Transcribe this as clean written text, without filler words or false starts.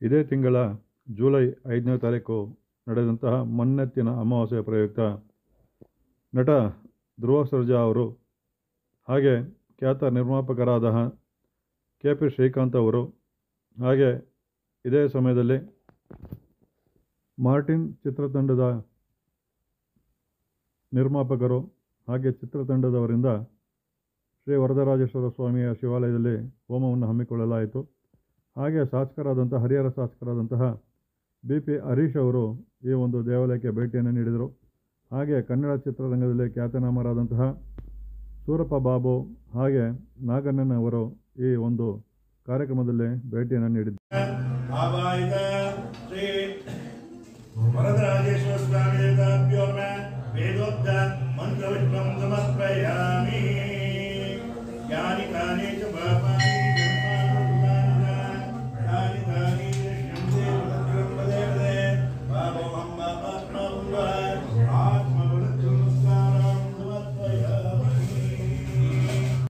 ಇದೇ ತಿಂಗಳ ಜೂಲೈ 5ನೇ ತಾರೀಕು ನಡೆದಂತಹ ಮಣ್ಣೆತ್ತಿನ ಅಮಾವಾಸ್ಯೆಯ ಪ್ರಯುಕ್ತ ನಟ ಧ್ರುವ ಸರ್ಜಾ ಅವರು ಹಾಗೆ ಖ್ಯಾತ ನಿರ್ಮಾಪಕರಾದ KP ಶ್ರೀಕಾಂತ್ ಅವರು ಹಾಗೆ ಇದೇ ಸಮಯದಲ್ಲಿ ಮಾರ್ಟಿನ್ ಚಿತ್ರತಂಡದ ನಿರ್ಮಾಪಕರು ಹಾಗೆ ಚಿತ್ರತಂಡದವರಿಂದ ಶ್ರೀ ವರದರಾಜೇಶ್ವರ ಸ್ವಾಮಿಯ ಶಿವಾಲಯದಲ್ಲಿ ಹೋಮವನ್ನು ಹಮ್ಮಿಕೊಳ್ಳಲಾಯಿತು. ಹಾಗೆ ಶಾಸಕರಾದಂತಹ ಹರಿಹರ ಶಾಸಕರಾದಂತಹ BP ಹರೀಶ್ ಅವರು ಈ ಒಂದು ದೇವಾಲಯಕ್ಕೆ ಭೇಟಿಯನ್ನು ನೀಡಿದರು. ಹಾಗೆ ಕನ್ನಡ ಚಿತ್ರರಂಗದಲ್ಲಿ ಖ್ಯಾತನಾಮರಾದಂತಹ ಸೂರಪ್ಪ ಬಾಬು ಹಾಗೆ ನಾಗಣ್ಣನ್ ಅವರು ಈ ಒಂದು ಕಾರ್ಯಕ್ರಮದಲ್ಲಿ ಭೇಟಿಯನ್ನು ನೀಡಿದ್ದಾರೆ. ವರದರಾಜೇಶ್ವರ ಸ್ವಾಮಿ